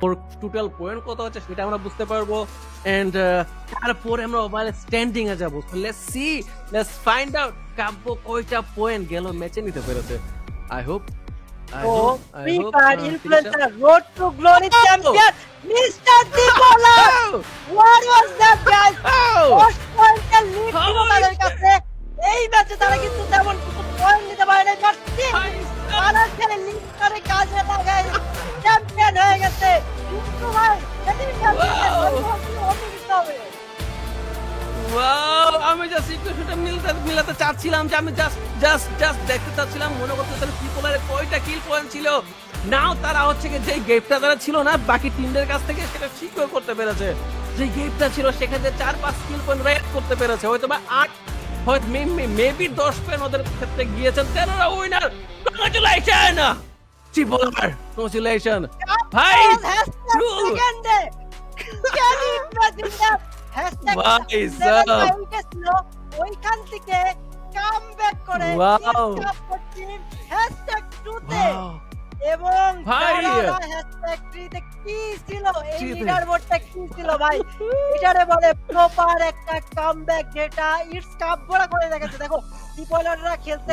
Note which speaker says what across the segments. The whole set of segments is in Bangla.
Speaker 1: ওর টোটাল পয়েন্ট কত হচ্ছে সেটা আমরা বুঝতে পারবো এন্ড তারপরে আমরা ওভারঅল স্ট্যান্ডিং এ যাব লেটস ফাইন্ড আউট কাব্য কয়টা পয়েন্ট গেল ম্যাচে নিতে পেরেছে I hope
Speaker 2: Free Fire influencer road to glory champion Mr. Dibola what was that guys first point এর লিড ছিল তাদের কাছে এই ম্যাচে তারা কিন্তু তেমন কিছু পয়েন্ট নিতে পারে নাই বাট তারা ছেলে লিড করে কাজে লাগায় চ্যাম্পিয়ন হয়ে গেছে কিন্তু ভাই এটি চ্যাম্পিয়ন
Speaker 1: ওয়াও আমি জাস্ট ইকুয়েশনটা মিলাতে চাচ্ছিলাম যে আমি জাস্ট দেখতে চাচ্ছিলাম মনে করতেছিলাম ট্রিপলারে কয়টা কিল পয়েন্ট ছিল নাও তারা হচ্ছে যে গেমটা তারা ছিল না বাকি টিমদের কাছ থেকে সেটা সিকিউর করতে পেরেছে যে গেমটা ছিল সেখানে 4-5 কিল পয়েন্ট রেড করতে পেরেছে হয়তো বা 8 হয়তো মেবি 10 পয়েন্ট ওদের ক্ষেত্রে গিয়েছে তেনারা উইনার কংগ্রাচুলেশন ট্রিপলার কংগ্রাচুলেশন ভাই
Speaker 2: সেকেন্ডে ক্যান ইউ ইমাজিন দ্যাট ওইখান থেকে কামব্যাক করে এবং কি ছিল এই লিডারবোর্ডটা কি ছিল ভাই এটারে বলে প্রপার একটা কামব্যাক যেটা ইটস কাপড়া করে দেখাচ্ছে দেখো টিপলাররা খেলতে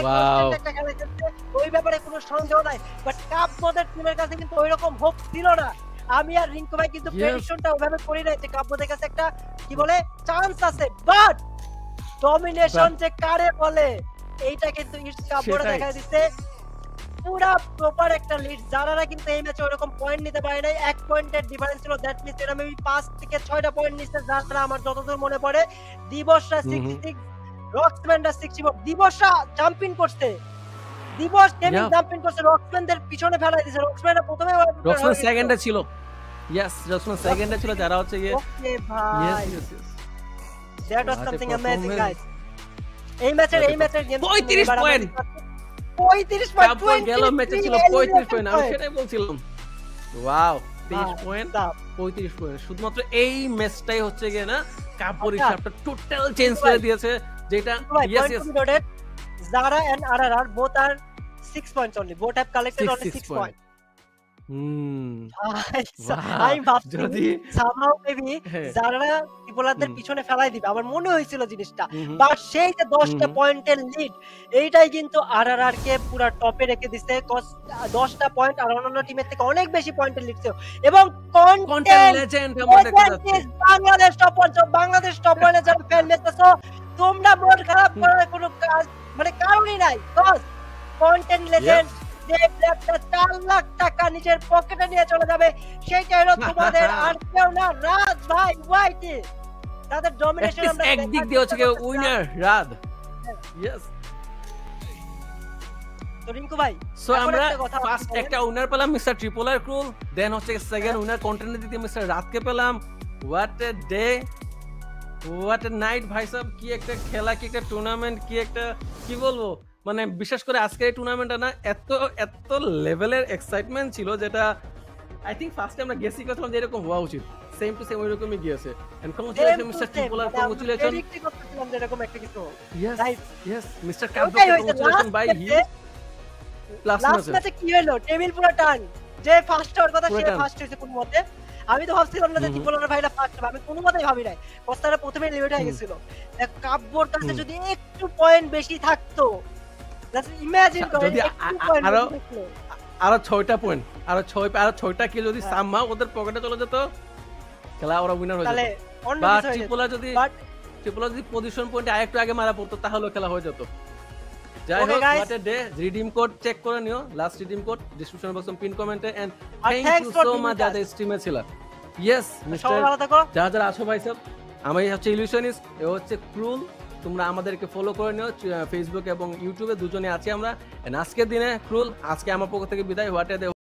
Speaker 2: একটা খেলা খেলতে ওই ব্যাপারে কোনো সন্দেহ নাই বাট কাপবোদের টিমের কাছে কিন্তু ওইরকম হোপ ছিল না আমি আর রিঙ্কু ভাই কিন্তু প্রেডিকশনটা ওভাবে করি নাই যে কাব্যদের কাছে একটা কি বলে চান্স আছে বাট ডমিনেশন যে কারে বলে এইটা কিন্তু ইটস কাব্যরা দেখাই দিচ্ছে পুরো প্রপার একটা লিড যারা কিন্তু এই ম্যাচে ওরকম পয়েন্ট নিতে পারে নাই 1 পয়েন্টের ডিফারেন্স ছিল দ্যাট মিন্স এরা মেবি 5 থেকে 6টা পয়েন্ট নিছে যারা আমার যতদূর মনে পড়ে দিবসরা 66 রক্সম্যানরা 64 দিবসরা জাম্পিং করতে দিবস গেমিং জাম্পিং করতে রক্সম্যানদের পিছনে ফেলাই দিয়েছে রক্সম্যানরা প্রথমে
Speaker 1: রক্সম্যান সেকেন্ডে ছিল ইয়েস রক্সম্যান সেকেন্ডে ছিল যারা হচ্ছে
Speaker 2: ওকে ভাই yes that was something amazing guys এই ম্যাচের গেম
Speaker 1: 35 পয়েন্ট
Speaker 2: 35 পয়েন্ট
Speaker 1: গেল ম্যাচে ছিল 35 পয়েন্ট আমি সেটাই বলছিলাম ওয়াও 23 পয়েন্ট 35 পয়েন্ট শুধুমাত্র এই ম্যাচটাই হচ্ছে গিয়ে না কাপড় হিসাবটা টোটাল চেঞ্জ করে দিয়েছে যেটা yes
Speaker 2: Zara and RRR both are 6 points only. Both have collected only 6 points. I'm ভাবছি somehow maybe Zara টিপলারদের পিছনে ফেলাই দিবে আমার মনে হয়েছিল জিনিসটা বাট সেই যে 10টা পয়েন্টের লিড এইটাই কিন্তু RRR কে পুরো টপে রেখে দিয়েছে 10টা পয়েন্ট আর অন্যান্য টিমের থেকে অনেক বেশি পয়েন্টের লিড ছিল এবং কন্টেন্ট লেজেন্ড আমরা দেখতে পাচ্ছি বাংলাদেশ টপ ওয়ানে যারা ফ্যান মেসেছো তোমরা মন খারাপ করার কোনো কাজ মানে কারণই নাই কজ কন্টেন্ট লেজেন্ড যে একটা 4 লাখ টাকা নিজের পকেটে নিয়ে চলে যাবে সেটা হলো তোমাদের আর কেউ না রাজ ভাই ওয়াইটি তাদের ডমিনেশন আমরা
Speaker 1: একদিক দিয়ে হচ্ছে উইনার রাজ ইয়েস
Speaker 2: তো রিঙ্কু ভাই
Speaker 1: সো আমরা ফার্স্ট একটা উইনার পেলাম মিস্টার ট্রিপলার ক্রুল দেন হচ্ছে সেকেন্ড উইনার কন্টেন্ট দিতে মিস্টার রাজকে পেলাম what a day what a night ভাই সাহেব কি একটা খেলা কি একটা টুর্নামেন্ট কি একটা কি বলবো মানে বিশেষ করে আজকের এই টুর্নামেন্টটা না এত লেভেলের এক্সাইটমেন্ট ছিল যেটা আই থিংক ফার্স্টে আমরা গেসই করছিলাম যে এরকম হওয়া উচিত সেম টু সেম ওইরকমই গিয়েছে and congratulation mister Tripler congratulation
Speaker 2: predict করতেছিলাম যে এরকম একটা কিছু
Speaker 1: yes mister Kabya congratulation by he
Speaker 2: last ম্যাচে কি হলো টেবিল পুরো টান যে ফার্স্ট হওয়ার কথা সে ফার্স্ট হইছে কোন মতে আমি তো ভাবছিলাম না যে টিপলার ভাইরা ফার্স্ট হবে আমি কোনোমতেই ভাবি নাই কস্তারা প্রথমে লিমিট হয়ে গেছিল কাব্যর কাছে যদি একটু পয়েন্ট বেশি থাকতো জাস্ট ইমাজিন করো
Speaker 1: যদি আরো 6টা পয়েন্ট আরো 6টা কিল যদি সামহা ওদের পকেটে চলে যেত খেলা ওরা উইনার হয়ে যেত
Speaker 2: তাহলে অন্য কিছু হয়ে যেত
Speaker 1: ট্রিপলার যদি পজিশন পয়েন্টে আরেকটু আগে মারা পড়তো তাহলে খেলা হয়ে যেত যাই হোক what a day redeem code check করে নিও লাস্ট রিডিম কোড ডেসক্রিপশন বক্সে পিন কমেন্টে and thank you so much যাদের স্ট্রিমে ছিল ইয়েস মিস্টার যারা আছো ভাই সব আমি হচ্ছে ইলিউশনিস্ট এ হচ্ছে ক্রুল তোমরা আমাদেরকে ফলো করে নিও ফেসবুক এবং ইউটিউবে দুজনে আছি আমরা আজকের দিনে ক্রুল আজকে আমার পক্ষ থেকে বিদায় হোয়াট এ ডে